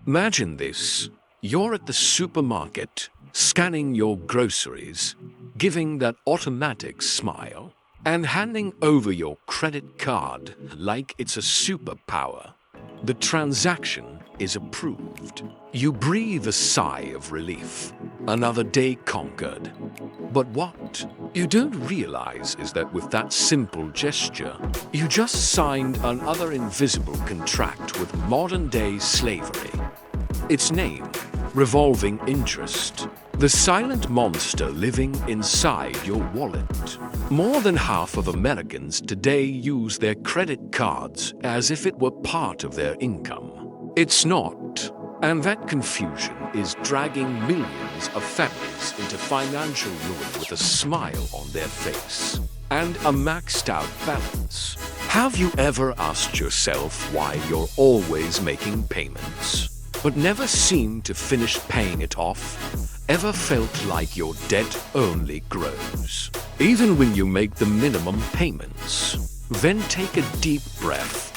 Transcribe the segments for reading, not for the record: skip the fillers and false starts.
Imagine this. You're at the supermarket, scanning your groceries, giving that automatic smile, and handing over your credit card like it's a superpower. The transaction is approved. You breathe a sigh of relief. Another day conquered. But what you don't realize is that with that simple gesture, you just signed another invisible contract with modern-day slavery. Its name, revolving interest. The silent monster living inside your wallet. More than half of Americans today use their credit cards as if it were part of their income. It's not. And that confusion is dragging millions of families into financial ruin with a smile on their face and a maxed out balance. Have you ever asked yourself why you're always making payments, but never seem to finish paying it off? Ever felt like your debt only grows, even when you make the minimum payments? Then take a deep breath,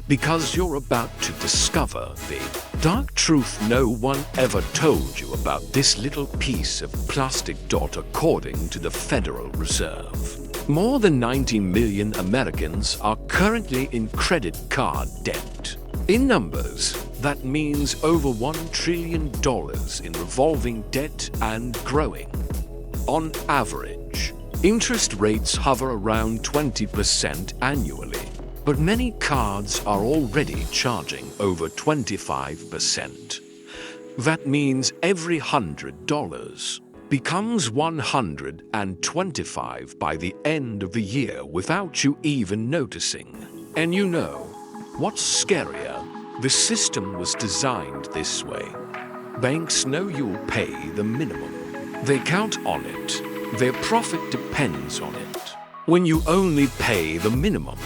because you're about to discover the dark truth no one ever told you about this little piece of plastic dot according to the Federal Reserve. More than 19 million Americans are currently in credit card debt. In numbers, that means over $1 trillion in revolving debt and growing. On average, interest rates hover around 20% annually, but many cards are already charging over 25%. That means every $100 becomes $125 by the end of the year without you even noticing. And you know, what's scarier? The system was designed this way. Banks know you'll pay the minimum. They count on it. Their profit depends on it. When you only pay the minimum,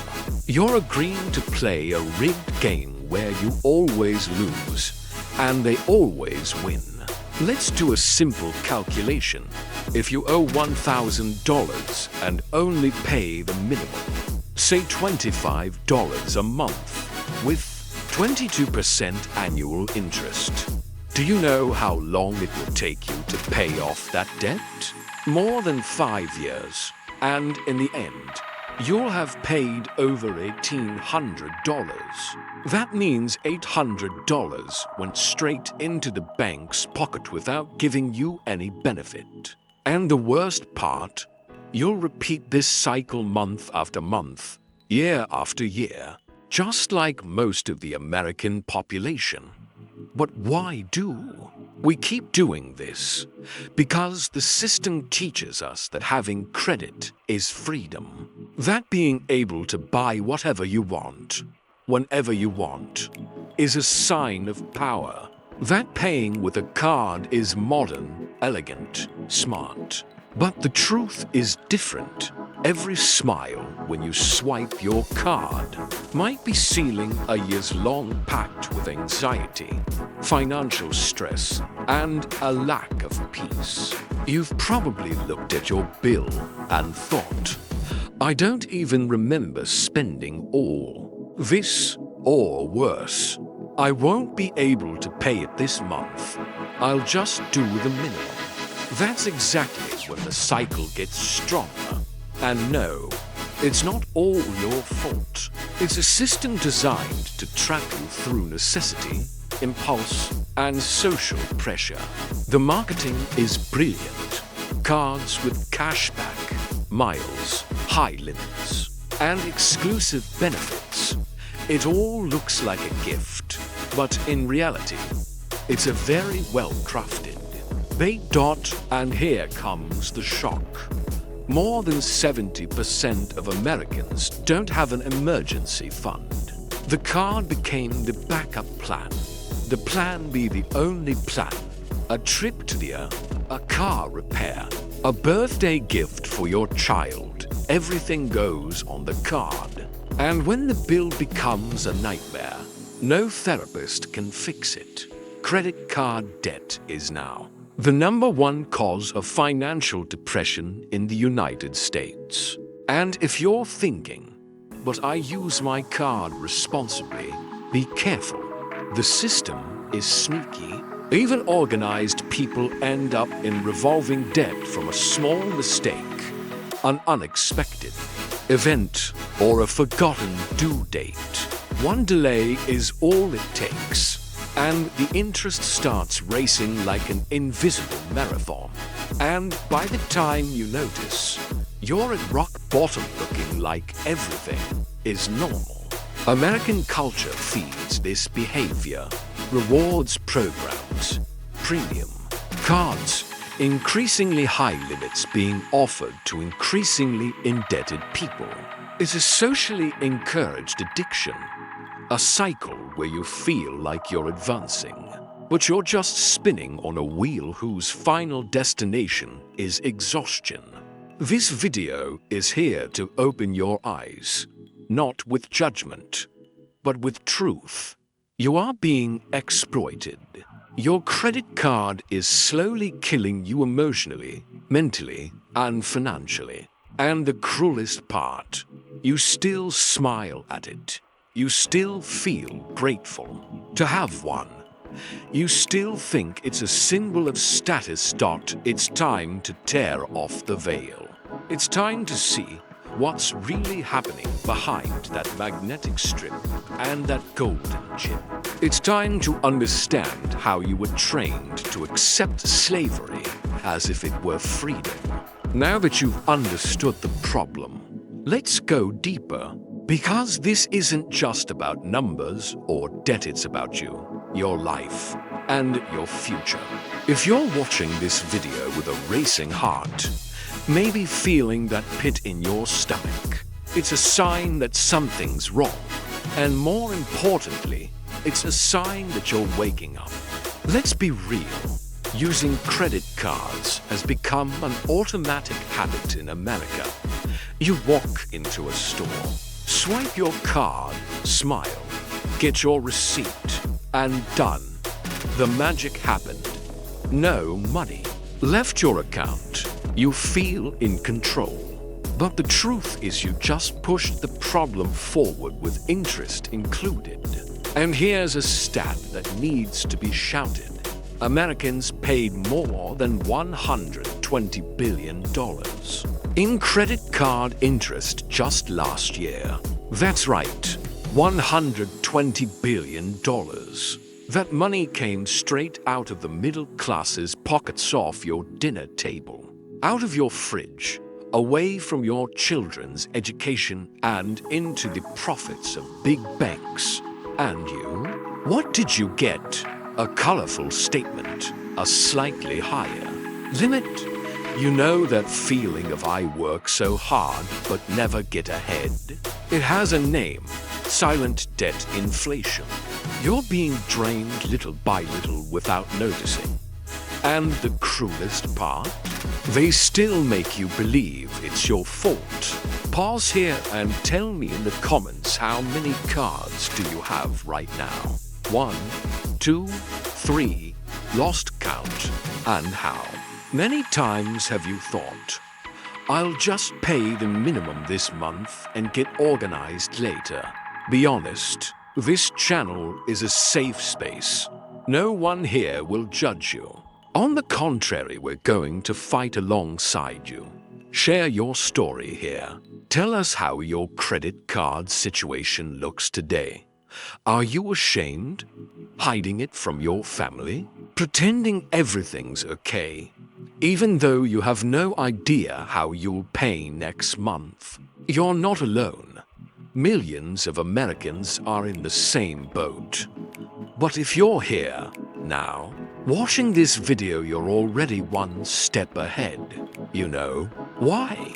you're agreeing to play a rigged game where you always lose and they always win. Let's do a simple calculation. If you owe $1,000 and only pay the minimum, say $25 a month, with 22% annual interest. Do you know how long it will take you to pay off that debt? More than 5 years. And in the end, you'll have paid over $1,800. That means $800 went straight into the bank's pocket without giving you any benefit. And the worst part, you'll repeat this cycle month after month, year after year, just like most of the American population. But why do? We keep doing this because the system teaches us that having credit is freedom. That being able to buy whatever you want, whenever you want, is a sign of power. That paying with a card is modern, elegant, smart. But the truth is different. Every smile when you swipe your card might be sealing a years-long pact with anxiety, financial stress, and a lack of peace. You've probably looked at your bill and thought, I don't even remember spending all this, or worse, I won't be able to pay it this month. I'll just do the minimum. That's exactly when the cycle gets stronger. And no, it's not all your fault. It's a system designed to trap you through necessity, impulse, and social pressure. The marketing is brilliant. Cards with cashback, miles, high limits, and exclusive benefits. It all looks like a gift, but in reality, it's a very well-crafted bait dot, and here comes the shock. More than 70% of Americans don't have an emergency fund. The card became the backup plan. The plan be the only plan. A trip to the a car repair, a birthday gift for your child. Everything goes on the card. And when the bill becomes a nightmare, no therapist can fix it. Credit card debt is now the #1 cause of financial depression in the United States. And if you're thinking, but I use my card responsibly, be careful. The system is sneaky. Even organized people end up in revolving debt from a small mistake, an unexpected event, or a forgotten due date. One delay is all it takes, and the interest starts racing like an invisible marathon. And by the time you notice, you're at rock bottom looking like everything is normal. American culture feeds this behavior. Rewards programs, premium cards, increasingly high limits being offered to increasingly indebted people. It's a socially encouraged addiction, a cycle where you feel like you're advancing, but you're just spinning on a wheel whose final destination is exhaustion. This video is here to open your eyes, not with judgment, but with truth. You are being exploited. Your credit card is slowly killing you emotionally, mentally, and financially. And the cruelest part, you still smile at it. You still feel grateful to have one. You still think it's a symbol of status. It's time to tear off the veil. It's time to see what's really happening behind that magnetic strip and that golden chip. It's time to understand how you were trained to accept slavery as if it were freedom. Now that you've understood the problem, let's go deeper. Because this isn't just about numbers or debt, it's about you, your life, and your future. If you're watching this video with a racing heart, maybe feeling that pit in your stomach, it's a sign that something's wrong. And more importantly, it's a sign that you're waking up. Let's be real. Using credit cards has become an automatic habit in America. You walk into a store, swipe your card, smile, get your receipt, and done. The magic happened. No money left your account. You feel in control. But the truth is you just pushed the problem forward with interest included. And here's a stat that needs to be shouted. Americans paid more than $120 billion in credit card interest just last year. That's right, $120 billion. That money came straight out of the middle class's pockets, off your dinner table, out of your fridge, away from your children's education, and into the profits of big banks. And you? What did you get? A colorful statement, a slightly higher limit. You know that feeling of I work so hard but never get ahead? It has a name, silent debt inflation. You're being drained little by little without noticing. And the cruelest part? They still make you believe it's your fault. Pause here and tell me in the comments, how many cards do you have right now? 1, 2, 3, lost count. And how many times have you thought, I'll just pay the minimum this month and get organized later? Be honest, this channel is a safe space. No one here will judge you. On the contrary, we're going to fight alongside you. Share your story here. Tell us how your credit card situation looks today. Are you ashamed? Hiding it from your family? Pretending everything's okay, even though you have no idea how you'll pay next month? You're not alone. Millions of Americans are in the same boat. But if you're here now, watching this video, you're already one step ahead. You know why?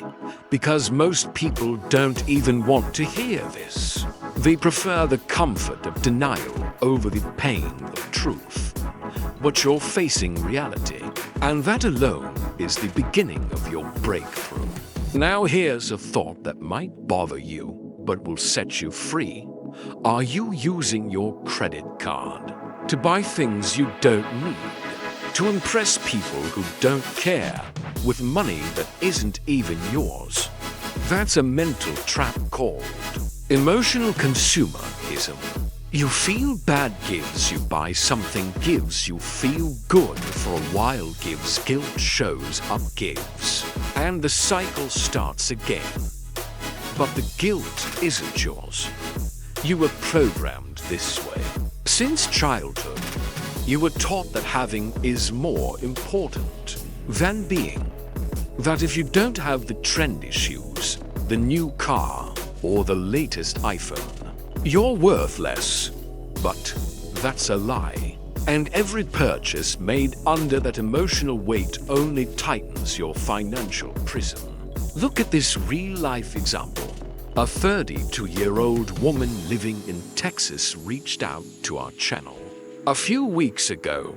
Because most people don't even want to hear this. They prefer the comfort of denial over the pain of truth. But you're facing reality, and that alone is the beginning of your breakthrough. Now here's a thought that might bother you, but will set you free. Are you using your credit card to buy things you don't need? To impress people who don't care with money that isn't even yours? That's a mental trap called emotional consumerism. You feel bad gives you buy something gives you feel good for a while gives guilt shows up gives. And the cycle starts again. But the guilt isn't yours. You were programmed this way. Since childhood, you were taught that having is more important than being. That if you don't have the trendy shoes, the new car, or the latest iPhone, you're worthless. But that's a lie. And every purchase made under that emotional weight only tightens your financial prison. Look at this real-life example. A 32-year-old woman living in Texas reached out to our channel. A few weeks ago,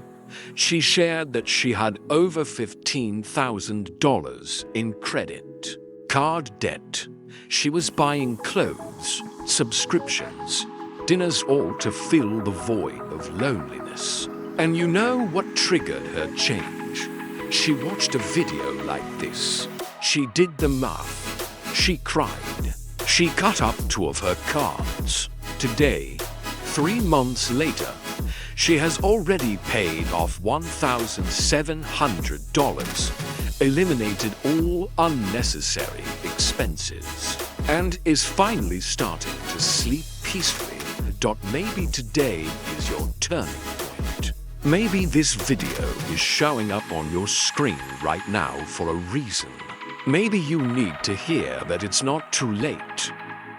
she shared that she had over $15,000 in credit card debt. She was buying clothes, subscriptions, dinners, all to fill the void of loneliness. And you know what triggered her change? She watched a video like this. She did the math. She cried. She cut up 2 of her cards. Today, 3 months later, she has already paid off $1,700, eliminated all unnecessary expenses, and is finally starting to sleep peacefully. Maybe today is your turning point. Maybe this video is showing up on your screen right now for a reason. Maybe you need to hear that it's not too late.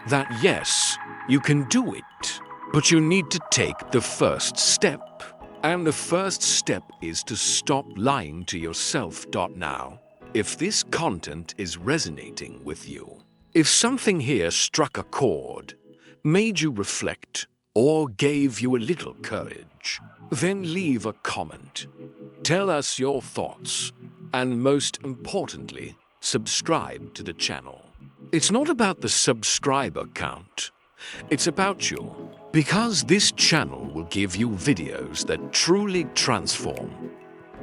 That yes, you can do it, but you need to take the first step. And the first step is to stop lying to yourself. Now, if this content is resonating with you, if something here struck a chord, made you reflect, or gave you a little courage, then leave a comment. Tell us your thoughts, and most importantly, subscribe to the channel. It's not about the subscriber count. It's about you. Because this channel will give you videos that truly transform.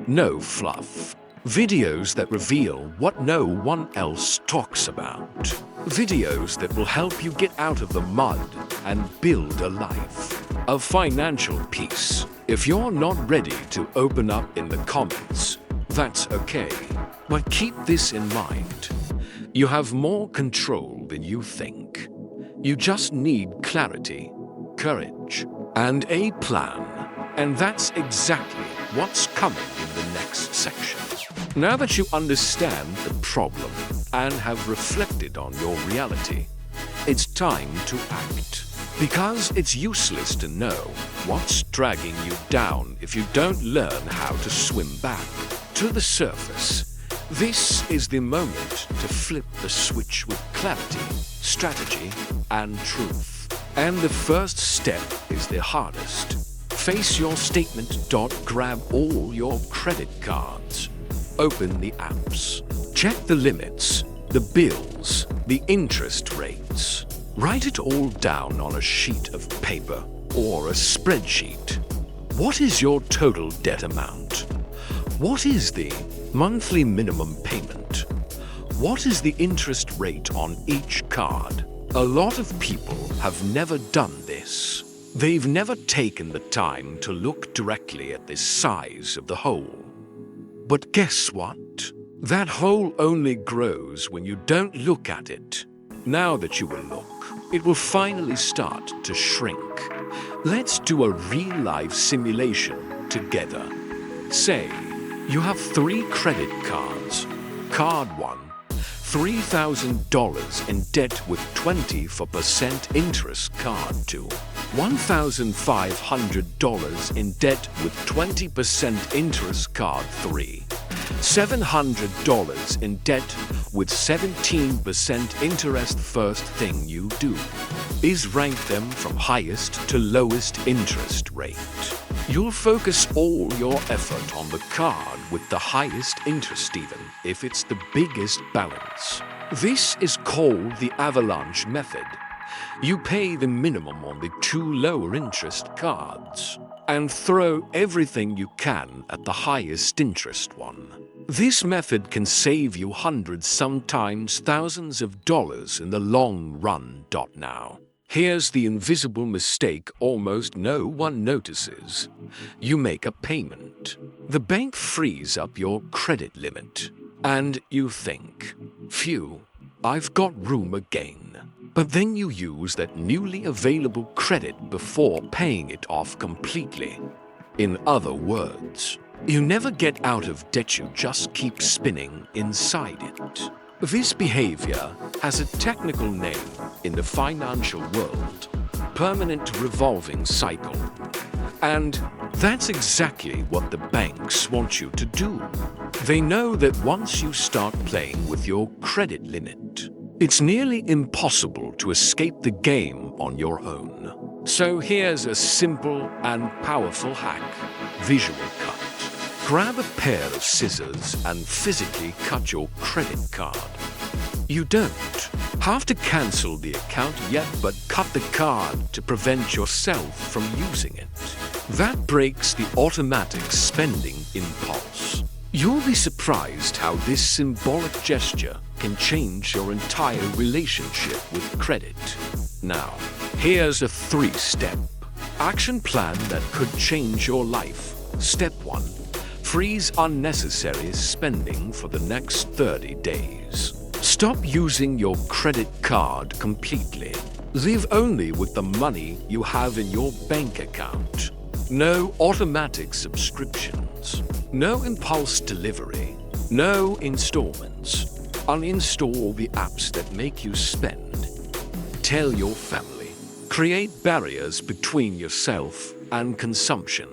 No fluff. Videos that reveal what no one else talks about. Videos that will help you get out of the mud and build a life of financial peace. If you're not ready to open up in the comments, that's okay. But keep this in mind. You have more control than you think. You just need clarity, courage, and a plan. And that's exactly what's coming in the next section. Now that you understand the problem and have reflected on your reality, it's time to act. Because it's useless to know what's dragging you down if you don't learn how to swim back to the surface. This is the moment to flip the switch with clarity, strategy, and truth. And the first step is the hardest. Face your statement. Grab all your credit cards. Open the apps. Check the limits, the bills, the interest rates. Write it all down on a sheet of paper or a spreadsheet. What is your total debt amount? What is the monthly minimum payment? What is the interest rate on each card? A lot of people have never done this. They've never taken the time to look directly at the size of the hole. But guess what? That hole only grows when you don't look at it. Now that you will look, it will finally start to shrink. Let's do a real-life simulation together. Say, you have 3 credit cards. Card 1, $3,000 in debt with 24% interest. Card 2, $1,500 in debt with 20% interest. Card 3, $700 in debt with 17% interest. First thing you do is rank them from highest to lowest interest rate. You'll focus all your effort on the card with the highest interest, even if it's the biggest balance. This is called the avalanche method. You pay the minimum on the 2 lower interest cards and throw everything you can at the highest interest one. This method can save you hundreds, sometimes thousands of dollars in the long run. Now, Here's the invisible mistake almost no one notices. You make a payment. The bank frees up your credit limit. And you think, phew, I've got room again. But then you use that newly available credit before paying it off completely. In other words, you never get out of debt, you just keep spinning inside it. This behavior has a technical name in the financial world: permanent revolving cycle. And that's exactly what the banks want you to do. They know that once you start playing with your credit limit, it's nearly impossible to escape the game on your own. So here's a simple and powerful hack: visual cut. Grab a pair of scissors and physically cut your credit card. You don't have to cancel the account yet, but cut the card to prevent yourself from using it. That breaks the automatic spending impulse. You'll be surprised how this symbolic gesture can change your entire relationship with credit. Now, here's a 3-step action plan that could change your life. Step 1. Freeze unnecessary spending for the next 30 days. Stop using your credit card completely. Leave only with the money you have in your bank account. No automatic subscriptions. No impulse delivery. No installments. Uninstall the apps that make you spend. Tell your family. Create barriers between yourself and consumption.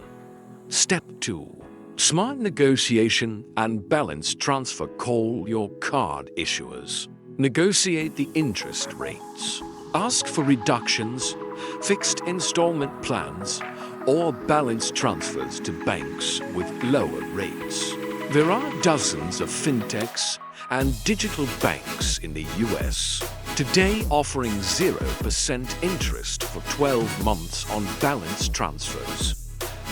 Step 2. Smart negotiation and balance transfer. Call your card issuers. Negotiate the interest rates. Ask for reductions, fixed installment plans, or balance transfers to banks with lower rates. There are dozens of fintechs and digital banks in the US today offering 0% interest for 12 months on balance transfers.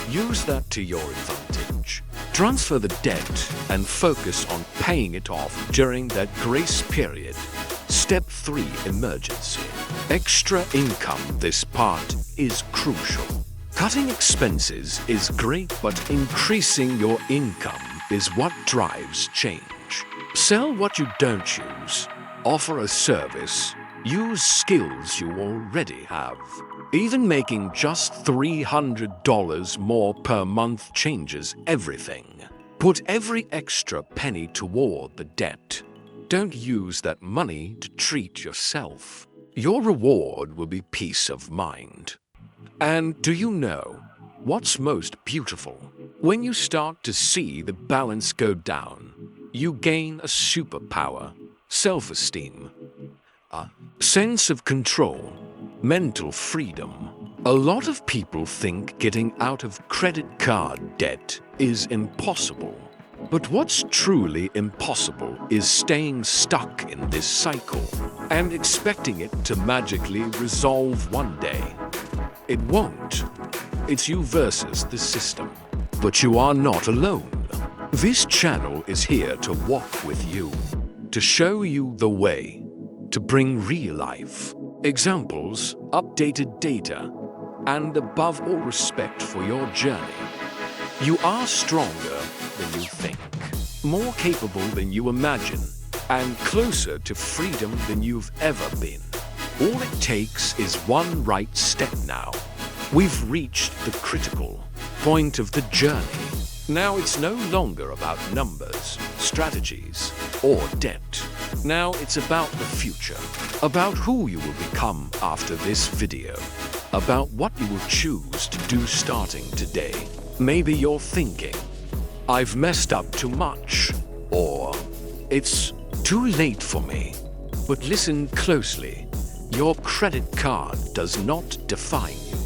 Use that to your advantage. Transfer the debt and focus on paying it off during that grace period. Step 3. Emergency. Extra income. This part is crucial. Cutting expenses is great, but increasing your income is what drives change. Sell what you don't use. Offer a service. Use skills you already have. Even making just $300 more per month changes everything. Put every extra penny toward the debt. Don't use that money to treat yourself. Your reward will be peace of mind. And do you know what's most beautiful? When you start to see the balance go down, you gain a superpower: self-esteem, a sense of control, mental freedom. A lot of people think getting out of credit card debt is impossible. But what's truly impossible is staying stuck in this cycle and expecting it to magically resolve one day. It won't. It's you versus the system. But you are not alone. This channel is here to walk with you, to show you the way, to bring real life, examples, updated data, and above all, respect for your journey. You are stronger than you think, more capable than you imagine, and closer to freedom than you've ever been. All it takes is one right step now. We've reached the critical point of the journey. Now it's no longer about numbers, strategies, or debt. Now it's about the future, about who you will become after this video, about what you will choose to do starting today. Maybe you're thinking, I've messed up too much, or it's too late for me. But listen closely. Your credit card does not define you.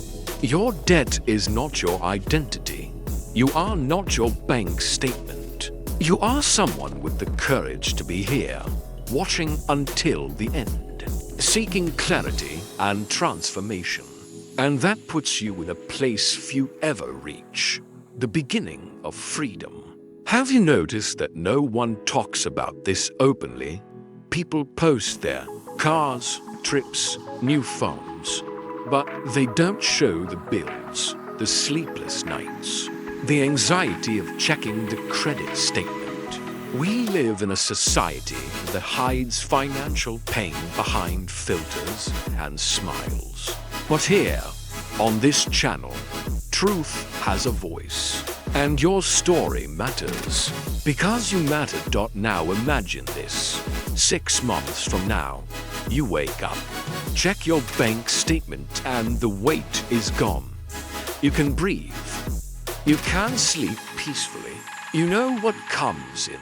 Your debt is not your identity. You are not your bank statement. You are someone with the courage to be here, watching until the end, seeking clarity and transformation. And that puts you in a place few ever reach, the beginning of freedom. Have you noticed that no one talks about this openly? People post their cars, trips, new phones, But they don't show the bills, the sleepless nights, the anxiety of checking the credit statement. We live in a society that hides financial pain behind filters and smiles. But here, on this channel, truth has a voice, and your story matters. Because you matter. Now imagine this. 6 months from now, you wake up, check your bank statement, and the weight is gone. You can breathe. You can sleep peacefully. You know what comes in,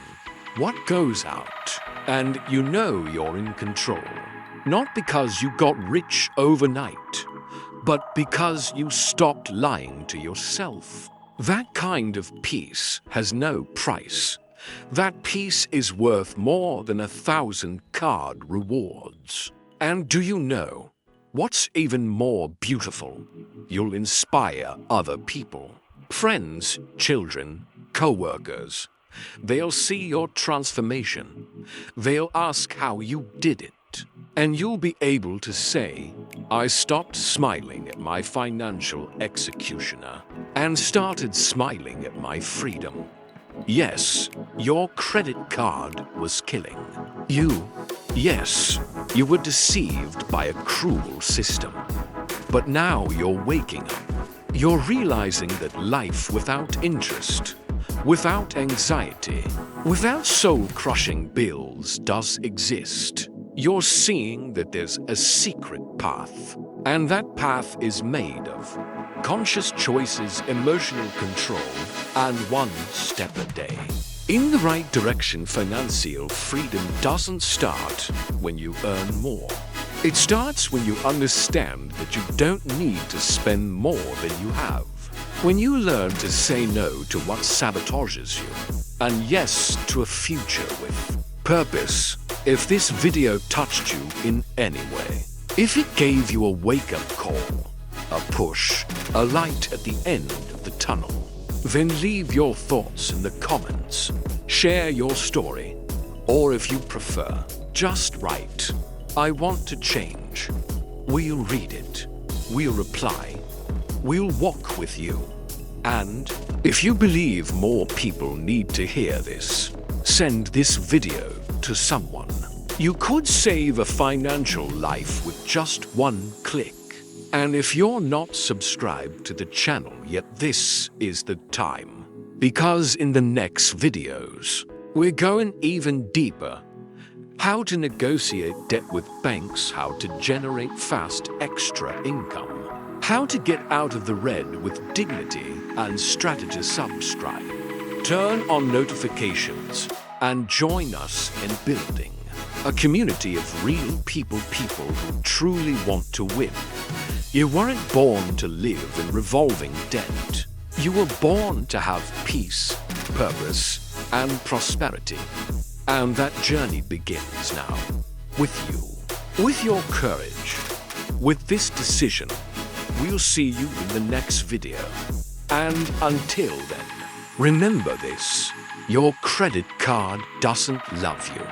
what goes out, and you know you're in control. Not because you got rich overnight, but because you stopped lying to yourself. That kind of peace has no price. That peace is worth more than 1,000 card rewards. And do you know what's even more beautiful? You'll inspire other people, friends, children, co-workers. They'll see your transformation. They'll ask how you did it. And you'll be able to say, I stopped smiling at my financial executioner and started smiling at my freedom. Yes, your credit card was killing you. Yes, you were deceived by a cruel system. But now you're waking up. You're realizing that life without interest, without anxiety, without soul-crushing bills does exist. You're seeing that there's a secret path, and that path is made of conscious choices, emotional control, and one step a day. In the right direction, financial freedom doesn't start when you earn more. It starts when you understand that you don't need to spend more than you have. When you learn to say no to what sabotages you, and yes to a future with purpose. If this video touched you in any way, if it gave you a wake-up call, a push, a light at the end of the tunnel, then leave your thoughts in the comments. Share your story, or if you prefer, just write, I want to change. We'll read it. We'll reply. We'll walk with you. And if you believe more people need to hear this, send this video to someone. You could save a financial life with just one click. And if you're not subscribed to the channel yet, this is the time. Because in the next videos, we're going even deeper. How to negotiate debt with banks, how to generate fast extra income, how to get out of the red with dignity and strategy. Subscribe, turn on notifications, and join us in building a community of real people who truly want to win. You weren't born to live in revolving debt. You were born to have peace, purpose, and prosperity. And that journey begins now, with you, with your courage. With this decision, we'll see you in the next video. And until then, remember this, your credit card doesn't love you.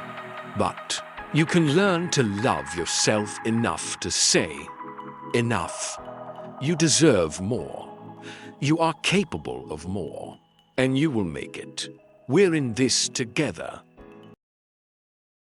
But you can learn to love yourself enough to say, enough. You deserve more. You are capable of more. And you will make it. We're in this together.